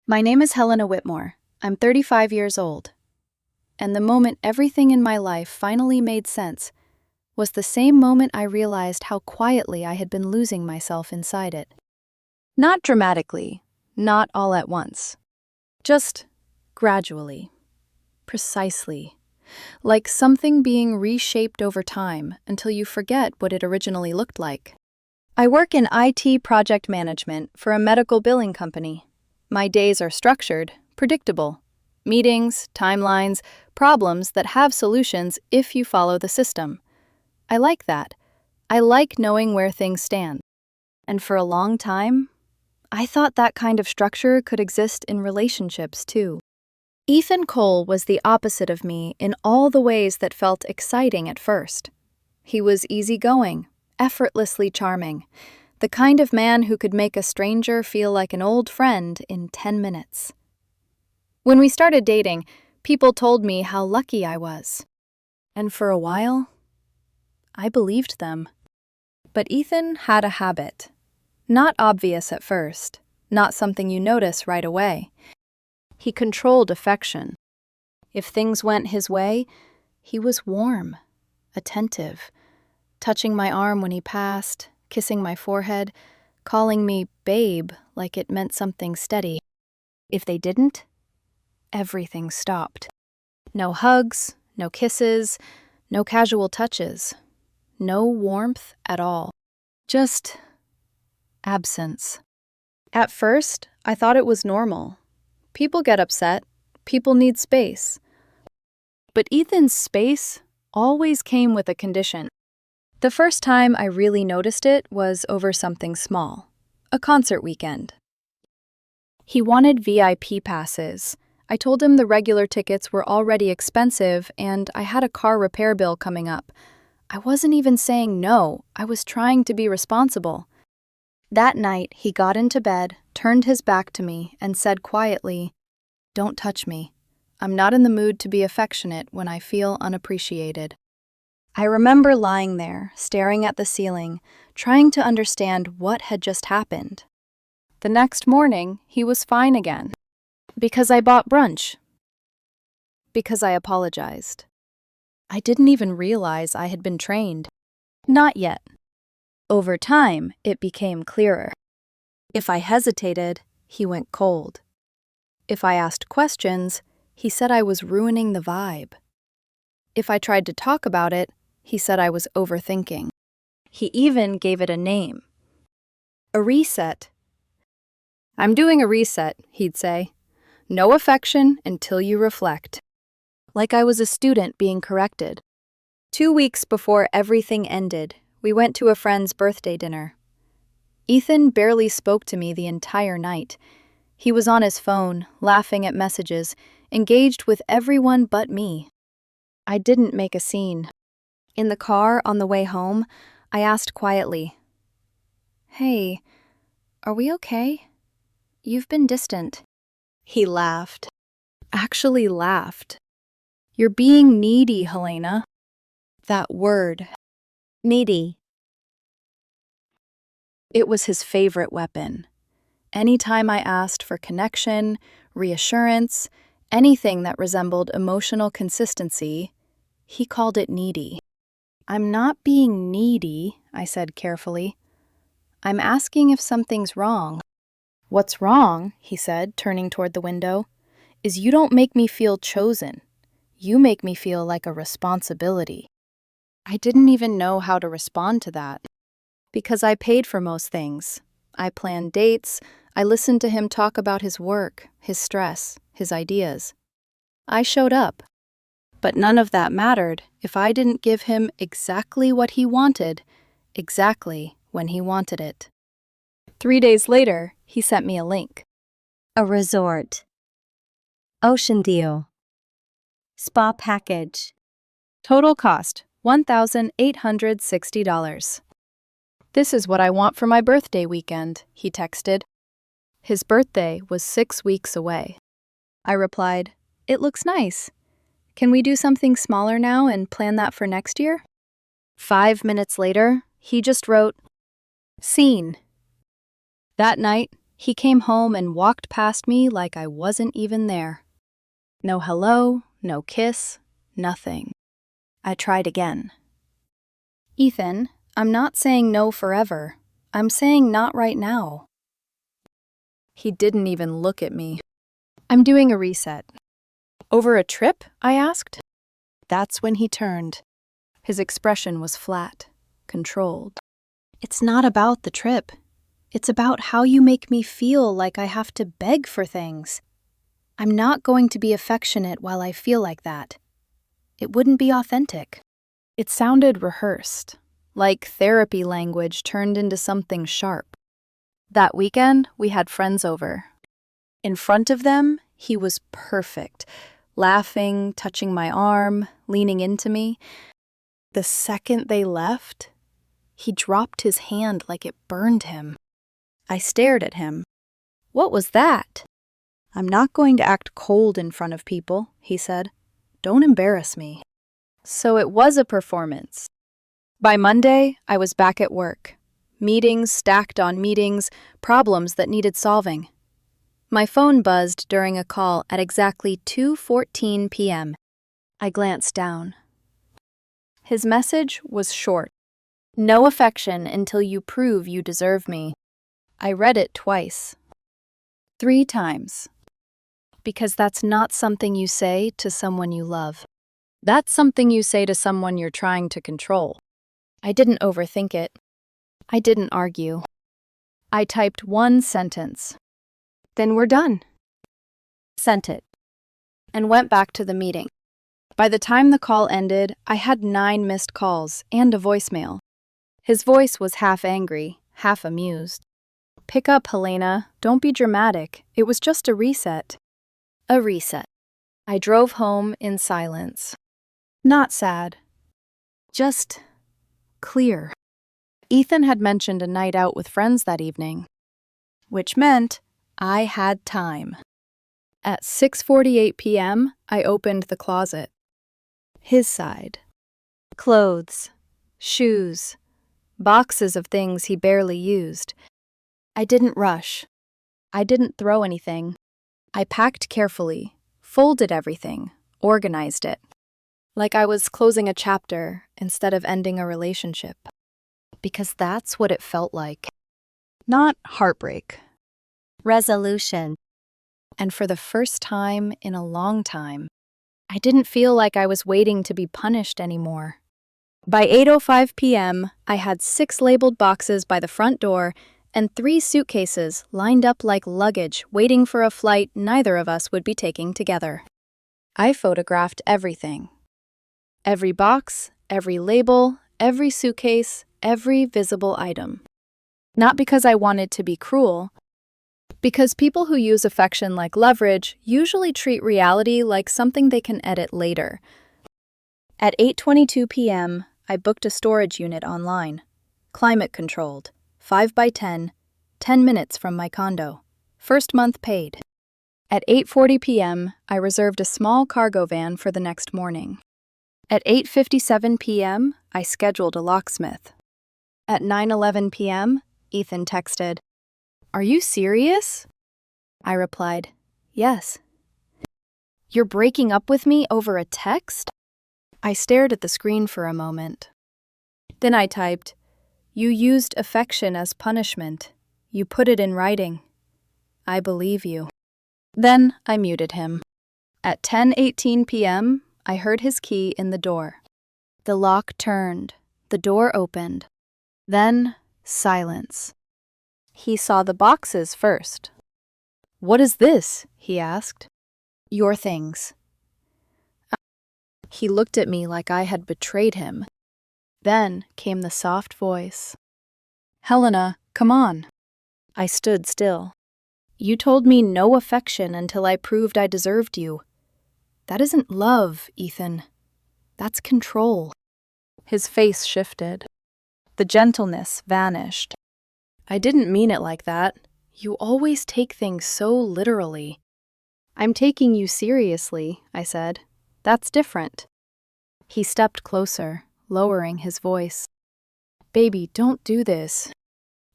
My name is Helena Whitmore. I'm 35 years old. And the moment everything in my life finally made sense was the same moment I realized how quietly I had been losing myself inside it. Not dramatically, not all at once. Just gradually, precisely, like something being reshaped over time until you forget what it originally looked like. I work in IT project management for a medical billing company. My days are structured, predictable. Meetings, timelines, problems that have solutions if you follow the system. I like that. I like knowing where things stand. And for a long time, I thought that kind of structure could exist in relationships too. Ethan Cole was the opposite of me in all the ways that felt exciting at first. He was easygoing, effortlessly charming, the kind of man who could make a stranger feel like an old friend in 10 minutes. When we started dating, people told me how lucky I was. And for a while, I believed them. But Ethan had a habit. Not obvious at first, not something you notice right away. He controlled affection. If things went his way, he was warm, attentive, touching my arm when he passed, kissing my forehead, calling me babe like it meant something steady. If they didn't, everything stopped. No hugs, no kisses, no casual touches, no warmth at all. Just absence. At first, I thought it was normal. People get upset. People need space. But Ethan's space always came with a condition. The first time I really noticed it was over something small, a concert weekend. He wanted VIP passes. I told him the regular tickets were already expensive and I had a car repair bill coming up. I wasn't even saying no, I was trying to be responsible. That night, he got into bed, turned his back to me, and said quietly, "Don't touch me. I'm not in the mood to be affectionate when I feel unappreciated." I remember lying there, staring at the ceiling, trying to understand what had just happened. The next morning, he was fine again. Because I bought brunch. Because I apologized. I didn't even realize I had been trained. Not yet. Over time, it became clearer. If I hesitated, he went cold. If I asked questions, he said I was ruining the vibe. If I tried to talk about it, he said I was overthinking. He even gave it a name. A reset. "I'm doing a reset," he'd say. "No affection until you reflect." Like I was a student being corrected. 2 weeks before everything ended, we went to a friend's birthday dinner. Ethan barely spoke to me the entire night. He was on his phone, laughing at messages, engaged with everyone but me. I didn't make a scene. In the car on the way home, I asked quietly, "Hey, are we okay? You've been distant." He laughed. Actually laughed. "You're being needy, Helena." That word. Needy. It was his favorite weapon. Anytime I asked for connection, reassurance, anything that resembled emotional consistency, he called it needy. "I'm not being needy," I said carefully. "I'm asking if something's wrong." "What's wrong," he said, turning toward the window, "is you don't make me feel chosen. You make me feel like a responsibility." I didn't even know how to respond to that. Because I paid for most things. I planned dates. I listened to him talk about his work, his stress, his ideas. I showed up. But none of that mattered if I didn't give him exactly what he wanted, exactly when he wanted it. 3 days later, he sent me a link. A resort. Ocean deal. Spa package. Total cost, $1,860. "This is what I want for my birthday weekend," he texted. His birthday was 6 weeks away. I replied, "It looks nice. Can we do something smaller now and plan that for next year?" 5 minutes later, he just wrote, "Scene." That night, He came home and walked past me like I wasn't even there. No hello, no kiss, nothing. I tried again. Ethan, I'm not saying no forever. I'm saying not right now. He didn't even look at me. I'm doing a reset. Over a trip? I asked. That's when he turned. His expression was flat, controlled. It's not about the trip. It's about how you make me feel like I have to beg for things. I'm not going to be affectionate while I feel like that. It wouldn't be authentic. It sounded rehearsed, like therapy language turned into something sharp. That weekend, we had friends over. In front of them, he was perfect, laughing, touching my arm, leaning into me. The second they left, he dropped his hand like it burned him. I stared at him. What was that? I'm not going to act cold in front of people, he said. Don't embarrass me. So it was a performance. By Monday, I was back at work. Meetings stacked on meetings, problems that needed solving. My phone buzzed during a call at exactly 2:14 p.m. I glanced down. His message was short. No affection until you prove you deserve me. I read it twice. 3 times. Because that's not something you say to someone you love. That's something you say to someone you're trying to control. I didn't overthink it. I didn't argue. I typed one sentence. Then we're done. Sent it. And went back to the meeting. By the time the call ended, I had 9 missed calls and a voicemail. His voice was half angry, half amused. Pick up, Helena. Don't be dramatic. It was just a reset. A reset. I drove home in silence. Not sad. Just clear. Ethan had mentioned a night out with friends that evening, which meant I had time. At 6:48 p.m., I opened the closet. His side. Clothes, shoes, boxes of things he barely used. I didn't rush. I didn't throw anything. I packed carefully, folded everything, organized it. Like I was closing a chapter instead of ending a relationship. Because that's what it felt like. Not heartbreak. Resolution. And for the first time in a long time, I didn't feel like I was waiting to be punished anymore. By 8:05 p.m., I had 6 labeled boxes by the front door and 3 suitcases lined up like luggage waiting for a flight neither of us would be taking together. I photographed everything. Every box, every label, every suitcase, every visible item. Not because I wanted to be cruel, because people who use affection like leverage usually treat reality like something they can edit later. At 8:22 p.m., I booked a storage unit online. Climate controlled, 5 by 10, 10 minutes from my condo. First month paid. At 8:40 p.m., I reserved a small cargo van for the next morning. At 8:57 p.m., I scheduled a locksmith. At 9:11 p.m., Ethan texted, "Are you serious?" I replied, "Yes." "You're breaking up with me over a text?" I stared at the screen for a moment. Then I typed, "You used affection as punishment. You put it in writing. I believe you." Then I muted him. At 10:18 p.m., I heard his key in the door. The lock turned. The door opened. Then silence. He saw the boxes first. "What is this?" he asked. "Your things." He looked at me like I had betrayed him. Then came the soft voice. "Helena, come on." I stood still. "You told me no affection until I proved I deserved you. That isn't love, Ethan. That's control." His face shifted. The gentleness vanished. "I didn't mean it like that. You always take things so literally." "I'm taking you seriously," I said. "That's different." He stepped closer, lowering his voice. "Baby, don't do this."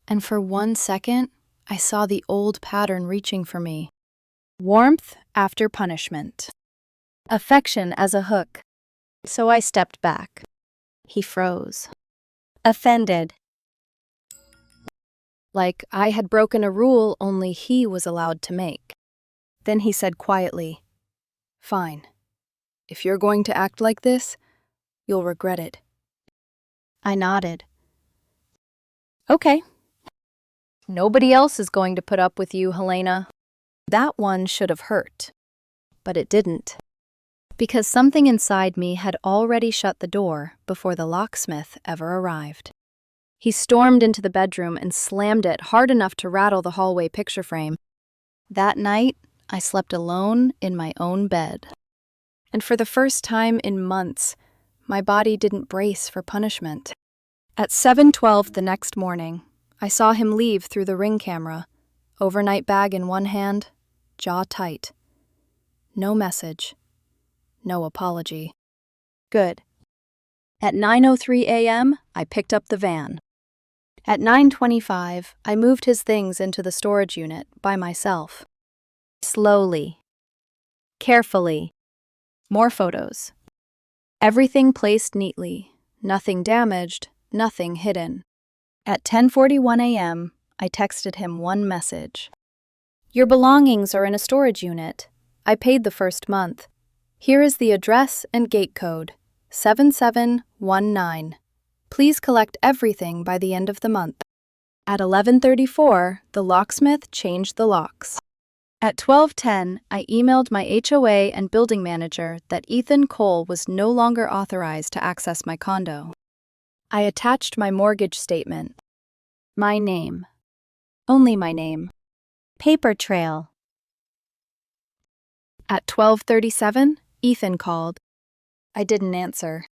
And for 1 second, I saw the old pattern reaching for me. Warmth after punishment. Affection as a hook. So I stepped back. He froze. Offended. Like I had broken a rule only he was allowed to make. Then he said quietly, "Fine. If you're going to act like this, you'll regret it." I nodded. "Okay. Nobody else is going to put up with you, Helena." That one should have hurt. But it didn't. Because something inside me had already shut the door before the locksmith ever arrived. He stormed into the bedroom and slammed it hard enough to rattle the hallway picture frame. That night, I slept alone in my own bed. And for the first time in months, my body didn't brace for punishment. At 7:12 the next morning, I saw him leave through the Ring camera, overnight bag in one hand, jaw tight. No message. No apology. Good. At 9:03 a.m., I picked up the van. At 9:25, I moved his things into the storage unit by myself. Slowly. Carefully. More photos. Everything placed neatly, nothing damaged, nothing hidden. At 10:41 a.m., I texted him one message. "Your belongings are in a storage unit. I paid the first month. Here is the address and gate code, 7719. Please collect everything by the end of the month." At 11:34, the locksmith changed the locks. At 12:10, I emailed my HOA and building manager that Ethan Cole was no longer authorized to access my condo. I attached my mortgage statement. My name. Only my name. Paper trail. At 12:37, Ethan called. I didn't answer.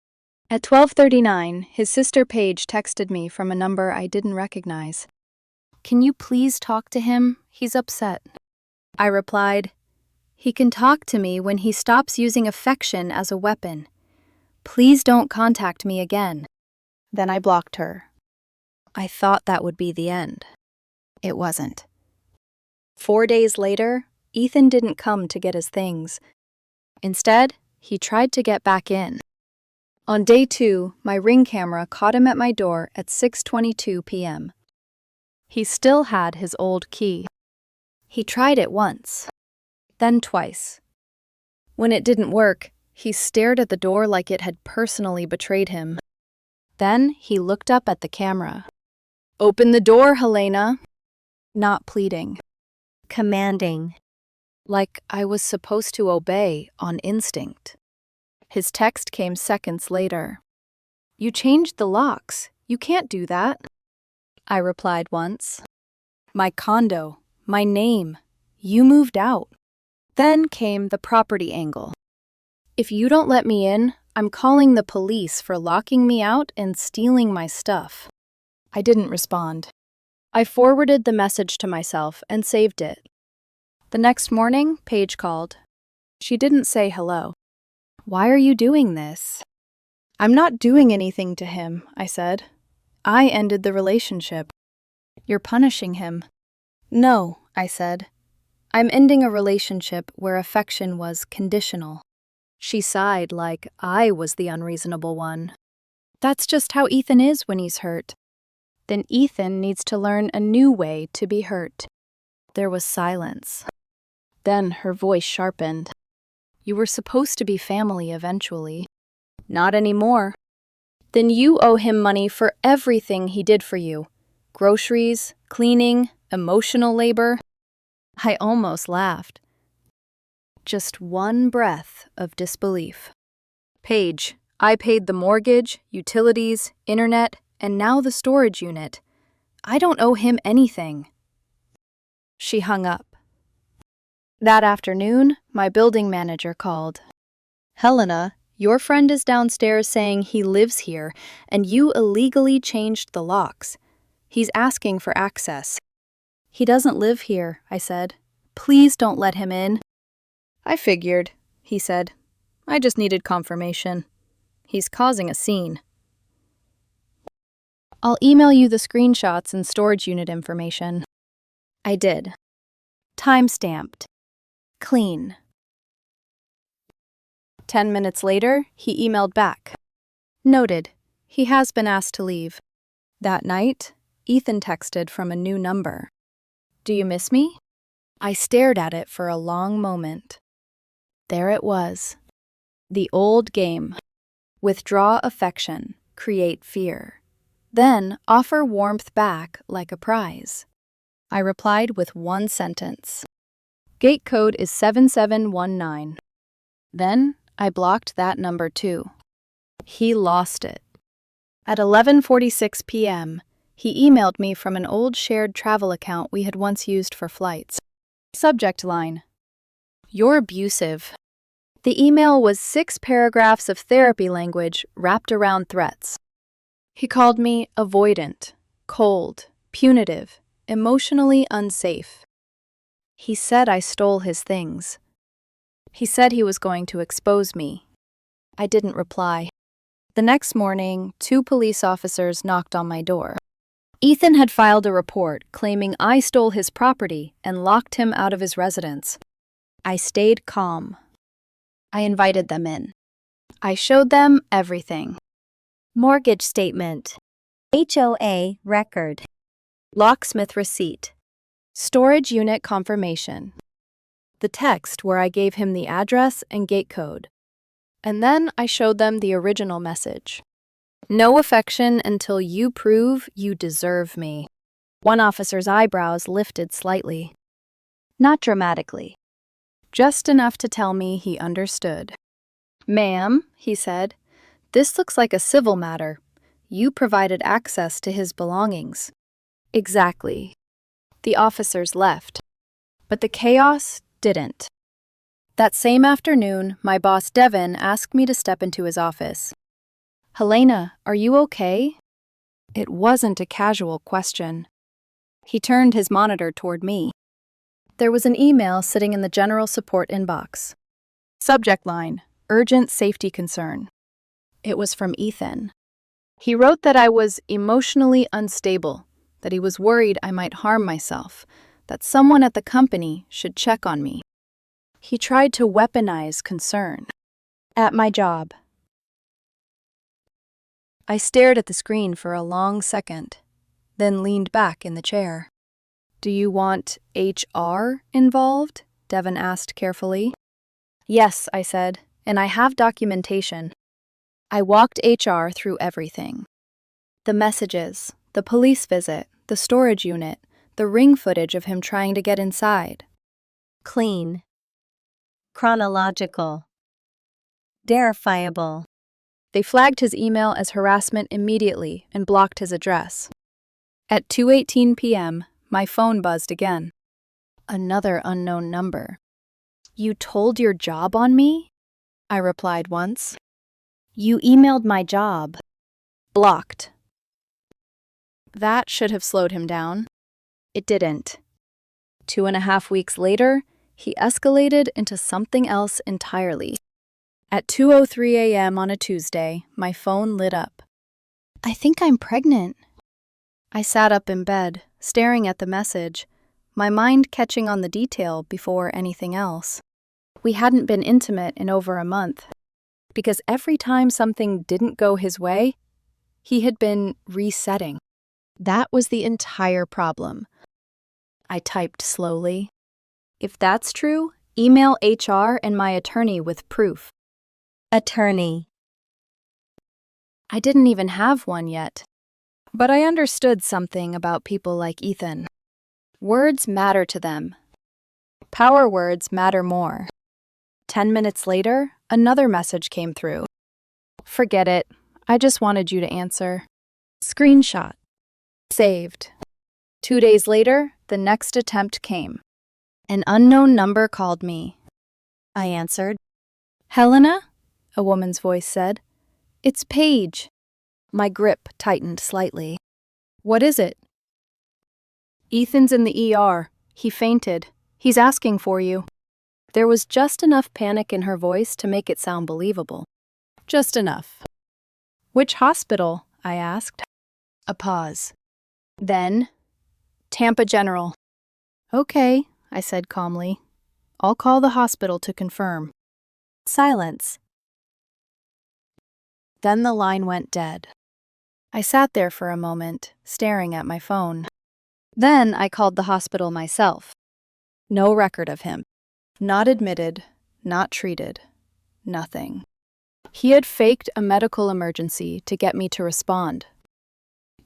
At 12:39, his sister Paige texted me from a number I didn't recognize. "Can you please talk to him? He's upset." I replied, "He can talk to me when he stops using affection as a weapon. Please don't contact me again." Then I blocked her. I thought that would be the end. It wasn't. 4 days later, Ethan didn't come to get his things. Instead, he tried to get back in. On day 2, my Ring camera caught him at my door at 6:22 p.m. He still had his old key. He tried it once, then twice. When it didn't work, he stared at the door like it had personally betrayed him. Then he looked up at the camera. "Open the door, Helena." Not pleading. Commanding. Like I was supposed to obey on instinct. His text came seconds later. "You changed the locks. You can't do that." I replied once. "My condo. My name. You moved out." Then came the property angle. "If you don't let me in, I'm calling the police for locking me out and stealing my stuff." I didn't respond. I forwarded the message to myself and saved it. The next morning, Paige called. She didn't say hello. "Why are you doing this?" "I'm not doing anything to him," I said. "I ended the relationship." "You're punishing him." "No," I said. "I'm ending a relationship where affection was conditional." She sighed like I was the unreasonable one. "That's just how Ethan is when he's hurt." "Then Ethan needs to learn a new way to be hurt." There was silence. Then her voice sharpened. "You were supposed to be family eventually." "Not anymore." "Then you owe him money for everything he did for you. Groceries, cleaning, emotional labor." I almost laughed. Just one breath of disbelief. "Paige, I paid the mortgage, utilities, internet, and now the storage unit. I don't owe him anything." She hung up. That afternoon, my building manager called. "Helena, your friend is downstairs saying he lives here, and you illegally changed the locks. He's asking for access." "He doesn't live here," I said. "Please don't let him in." "I figured," he said. "I just needed confirmation. He's causing a scene." "I'll email you the screenshots and storage unit information." I did. Time-stamped. Clean. 10 minutes later, he emailed back. Noted. He has been asked to leave. That night, Ethan texted from a new number. Do you miss me? I stared at it for a long moment. There it was. The old game. Withdraw affection, create fear. Then offer warmth back like a prize. I replied with one sentence. Gate code is 7719. Then I blocked that number too. He lost it. At 11:46 p.m., he emailed me from an old shared travel account we had once used for flights. Subject line: You're abusive. The email was 6 paragraphs of therapy language wrapped around threats. He called me avoidant, cold, punitive, emotionally unsafe. He said I stole his things. He said he was going to expose me. I didn't reply. The next morning, 2 police officers knocked on my door. Ethan had filed a report claiming I stole his property and locked him out of his residence. I stayed calm. I invited them in. I showed them everything. Mortgage statement. HOA record. Locksmith receipt. Storage unit confirmation. The text where I gave him the address and gate code. And then I showed them the original message. No affection until you prove you deserve me. One officer's eyebrows lifted slightly. Not dramatically. Just enough to tell me he understood. Ma'am, he said, this looks like a civil matter. You provided access to his belongings. Exactly. The officers left. But the chaos didn't. That same afternoon, my boss Devin asked me to step into his office. Helena, are you okay? It wasn't a casual question. He turned his monitor toward me. There was an email sitting in the general support inbox. Subject line: Urgent safety concern. It was from Ethan. He wrote that I was emotionally unstable, that he was worried I might harm myself, that someone at the company should check on me. He tried to weaponize concern. At my job. I stared at the screen for a long second, then leaned back in the chair. Do you want HR involved? Devin asked carefully. Yes, I said, and I have documentation. I walked HR through everything. The messages, the police visit, the storage unit, the ring footage of him trying to get inside. Clean. Chronological. Verifiable. They flagged his email as harassment immediately and blocked his address. At 2:18 p.m., my phone buzzed again. Another unknown number. You told your job on me? I replied once. You emailed my job. Blocked. That should have slowed him down. It didn't. 2.5 weeks later, he escalated into something else entirely. At 2:03 a.m. on a Tuesday, my phone lit up. I think I'm pregnant. I sat up in bed, staring at the message, my mind catching on the detail before anything else. We hadn't been intimate in over a month, because every time something didn't go his way, he had been resetting. That was the entire problem. I typed slowly. If that's true, email HR and my attorney with proof. Attorney. I didn't even have one yet. But I understood something about people like Ethan. Words matter to them. Power words matter more. 10 minutes later, another message came through. Forget it. I just wanted you to answer. Screenshot. Saved. 2 days later, the next attempt came. An unknown number called me. I answered. Helena? A woman's voice said. It's Paige. My grip tightened slightly. What is it? Ethan's in the ER. He fainted. He's asking for you. There was just enough panic in her voice to make it sound believable. Just enough. Which hospital? I asked. A pause. Then, Tampa General. Okay, I said calmly. I'll call the hospital to confirm. Silence. Then the line went dead. I sat there for a moment, staring at my phone. Then I called the hospital myself. No record of him. Not admitted, not treated, nothing. He had faked a medical emergency to get me to respond.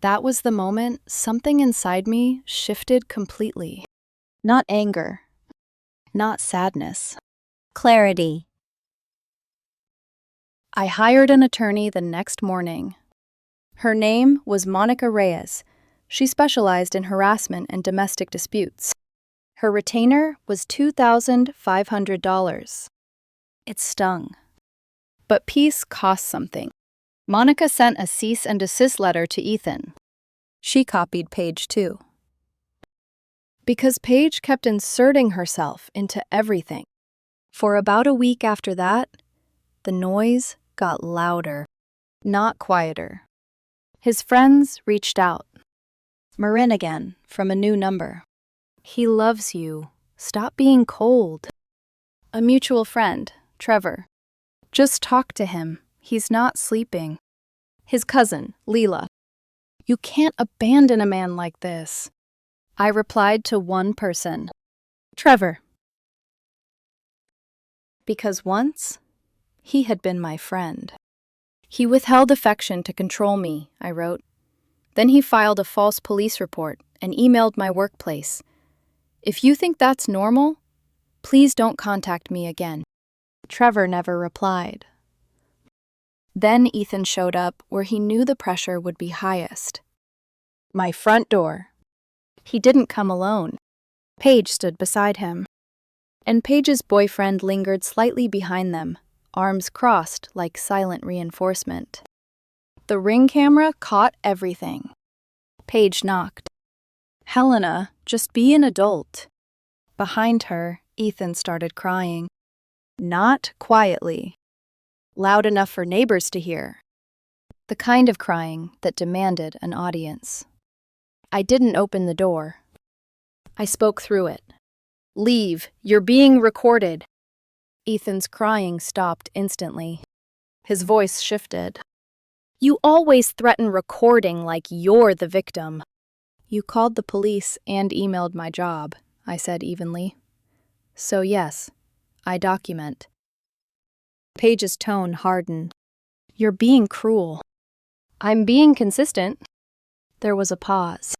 That was the moment something inside me shifted completely. Not anger, not sadness. Clarity. I hired an attorney the next morning. Her name was Monica Reyes. She specialized in harassment and domestic disputes. Her retainer was $2,500. It stung. But peace cost something. Monica sent a cease and desist letter to Ethan. She copied Paige too. Because Paige kept inserting herself into everything. For about a week after that, the noise got louder, not quieter. His friends reached out. Marin again, from a new number. He loves you. Stop being cold. A mutual friend, Trevor. Just talk to him. He's not sleeping. His cousin, Leela. You can't abandon a man like this. I replied to one person. Trevor. Because once, he had been my friend. He withheld affection to control me, I wrote. Then he filed a false police report and emailed my workplace. If you think that's normal, please don't contact me again. Trevor never replied. Then Ethan showed up where he knew the pressure would be highest. My front door. He didn't come alone. Paige stood beside him. And Paige's boyfriend lingered slightly behind them, arms crossed like silent reinforcement. The Ring camera caught everything. Paige knocked. Helena, just be an adult. Behind her, Ethan started crying. Not quietly. Loud enough for neighbors to hear. The kind of crying that demanded an audience. I didn't open the door. I spoke through it. Leave, you're being recorded. Ethan's crying stopped instantly. His voice shifted. You always threaten recording like you're the victim. You called the police and emailed my job, I said evenly. So yes, I document. Paige's tone hardened. You're being cruel. I'm being consistent. There was a pause.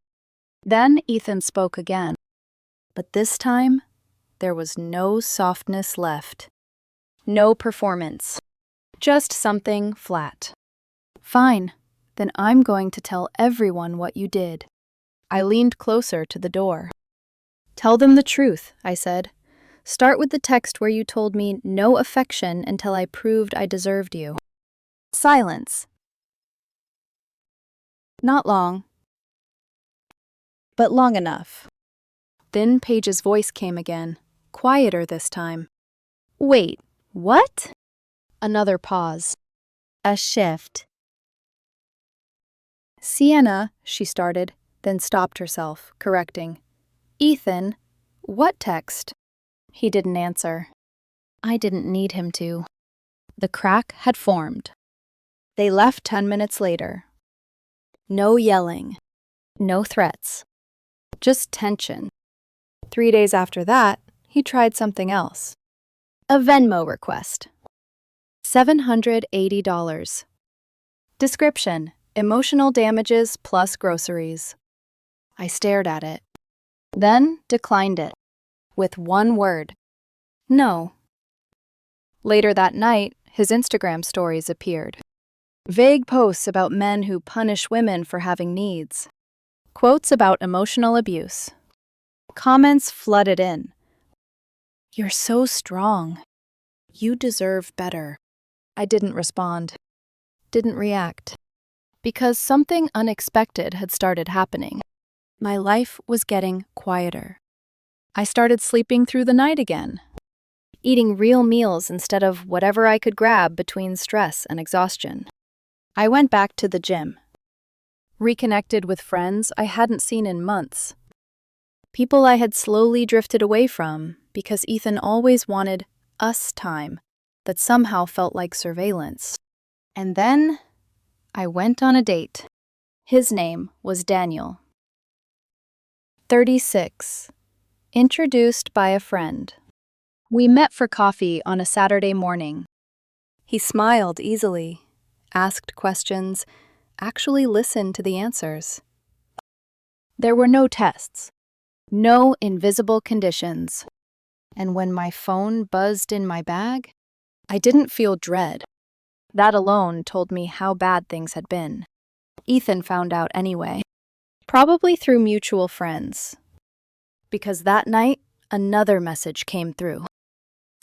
Then Ethan spoke again. But this time, there was no softness left. No performance. Just something flat. Fine, then I'm going to tell everyone what you did. I leaned closer to the door. Tell them the truth, I said. Start with the text where you told me no affection until I proved I deserved you. Silence. Not long. But long enough. Then Paige's voice came again, quieter this time. Wait, what? Another pause. A shift. Sienna, she started, then stopped herself, correcting. Ethan, what text? He didn't answer. I didn't need him to. The crack had formed. They left 10 minutes later. No yelling. No threats. Just tension. 3 days after that, he tried something else. A Venmo request. $780. Description: emotional damages plus groceries. I stared at it. Then declined it. With one word. No. Later that night, his Instagram stories appeared. Vague posts about men who punish women for having needs. Quotes about emotional abuse. Comments flooded in. You're so strong. You deserve better. I didn't respond. Didn't react. Because something unexpected had started happening. My life was getting quieter. I started sleeping through the night again. Eating real meals instead of whatever I could grab between stress and exhaustion. I went back to the gym. Reconnected with friends I hadn't seen in months. People I had slowly drifted away from because Ethan always wanted us time that somehow felt like surveillance. And then I went on a date. His name was Daniel. 36. Introduced by a friend. We met for coffee on a Saturday morning. He smiled easily, asked questions, actually listened to the answers. There were no tests, no invisible conditions. And when my phone buzzed in my bag, I didn't feel dread. That alone told me how bad things had been. Ethan found out anyway, probably through mutual friends. Because that night, another message came through.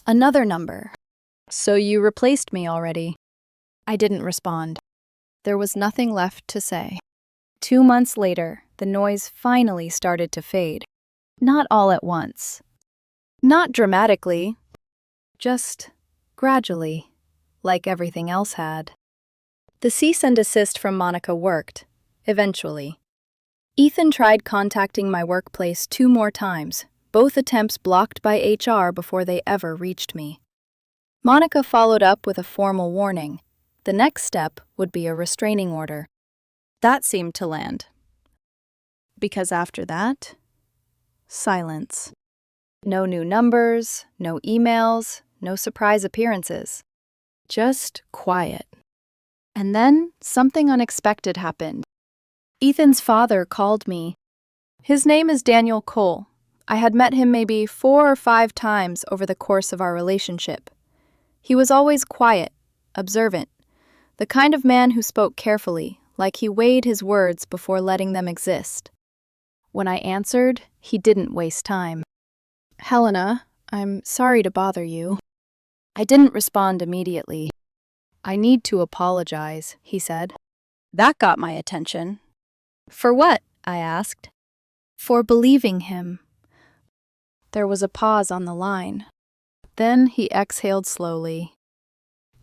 Another number. So you replaced me already. I didn't respond. There was nothing left to say. 2 months later, the noise finally started to fade. Not all at once. Not dramatically. Just gradually, like everything else had. The cease and desist from Monica worked, eventually. Ethan tried contacting my workplace 2 more times, both attempts blocked by HR before they ever reached me. Monica followed up with a formal warning. The next step would be a restraining order. That seemed to land. Because after that, silence. No new numbers, no emails, no surprise appearances. Just quiet. And then something unexpected happened. Ethan's father called me. His name is Daniel Cole. I had met him maybe 4 or 5 times over the course of our relationship. He was always quiet, observant, the kind of man who spoke carefully, like he weighed his words before letting them exist. When I answered, he didn't waste time. "Helena, I'm sorry to bother you." I didn't respond immediately. "I need to apologize," he said. That got my attention. "For what?" I asked. "For believing him." There was a pause on the line. Then he exhaled slowly.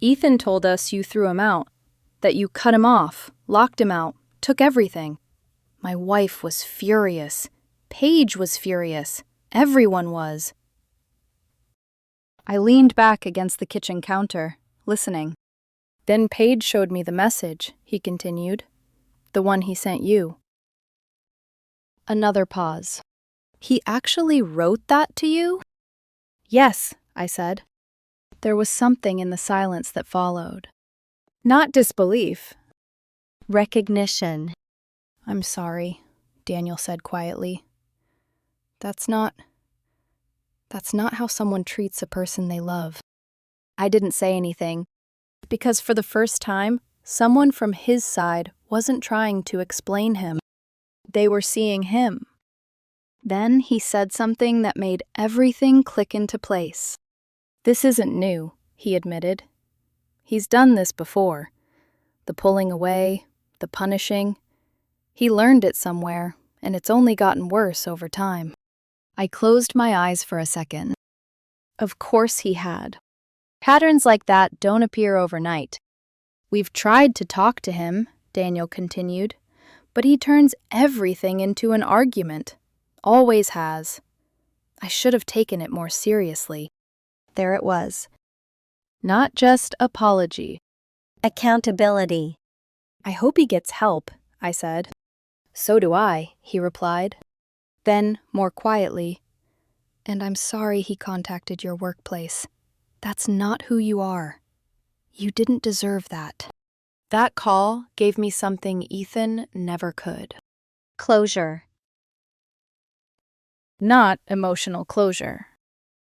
"Ethan told us you threw him out, that you cut him off, locked him out, took everything." My wife was furious. Paige was furious. Everyone was. I leaned back against the kitchen counter, listening. "Then Paige showed me the message," he continued. "The one he sent you." Another pause. "He actually wrote that to you?" "Yes," I said. There was something in the silence that followed. Not disbelief. Recognition. "I'm sorry," Daniel said quietly. That's not how someone treats a person they love." I didn't say anything, because for the first time, someone from his side wasn't trying to explain him. They were seeing him. Then he said something that made everything click into place. "This isn't new," he admitted. "He's done this before. The pulling away, the punishing. He learned it somewhere, and it's only gotten worse over time." I closed my eyes for a second. Of course he had. Patterns like that don't appear overnight. "We've tried to talk to him," Daniel continued, "but he turns everything into an argument. Always has." I should have taken it more seriously. There it was. Not just apology. Accountability. "I hope he gets help," I said. "So do I," he replied. Then, more quietly, "And I'm sorry he contacted your workplace. That's not who you are. You didn't deserve that." That call gave me something Ethan never could. Closure. Not emotional closure.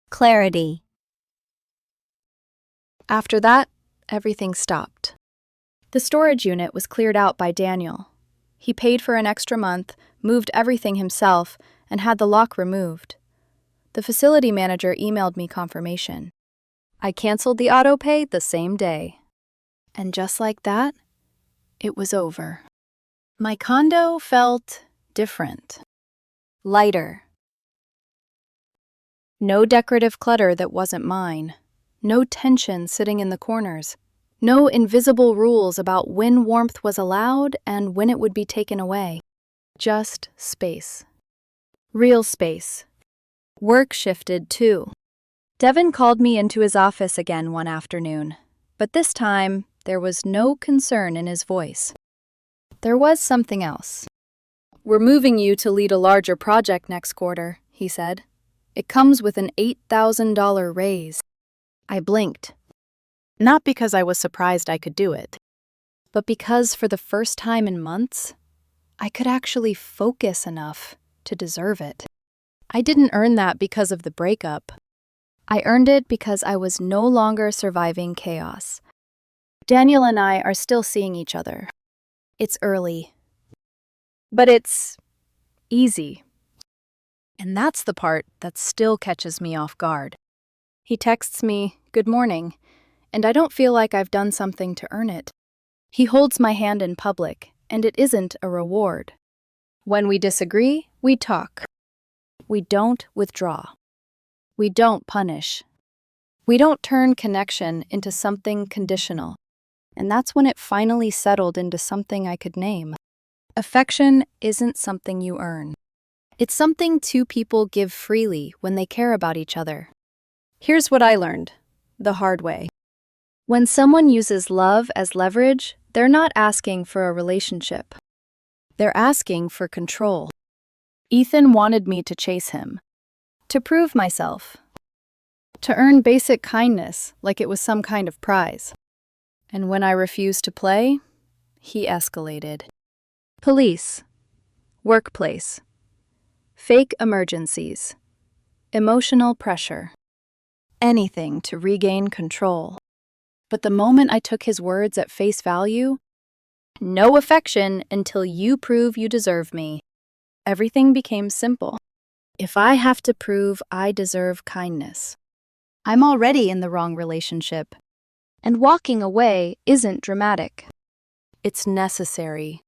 Clarity. After that, everything stopped. The storage unit was cleared out by Daniel. He paid for an extra month, moved everything himself, and had the lock removed. The facility manager emailed me confirmation. I canceled the auto pay the same day. And just like that, it was over. My condo felt different. Lighter. No decorative clutter that wasn't mine. No tension sitting in the corners. No invisible rules about when warmth was allowed and when it would be taken away. Just space. Real space. Work shifted too. Devin called me into his office again one afternoon, but this time there was no concern in his voice. There was something else. "We're moving you to lead a larger project next quarter," he said. "It comes with an $8,000 raise." I blinked. Not because I was surprised I could do it, but because for the first time in months, I could actually focus enough to deserve it. I didn't earn that because of the breakup. I earned it because I was no longer surviving chaos. Daniel and I are still seeing each other. It's early, but it's easy. And that's the part that still catches me off guard. He texts me, "Good morning," and I don't feel like I've done something to earn it. He holds my hand in public, and it isn't a reward. When we disagree, we talk. We don't withdraw. We don't punish. We don't turn connection into something conditional. And that's when it finally settled into something I could name. Affection isn't something you earn. It's something two people give freely when they care about each other. Here's what I learned, the hard way. When someone uses love as leverage, they're not asking for a relationship. They're asking for control. Ethan wanted me to chase him, to prove myself, to earn basic kindness like it was some kind of prize. And when I refused to play, he escalated. Police, workplace, fake emergencies, emotional pressure, anything to regain control. But the moment I took his words at face value, "No affection until you prove you deserve me," everything became simple. If I have to prove I deserve kindness, I'm already in the wrong relationship. And walking away isn't dramatic. It's necessary.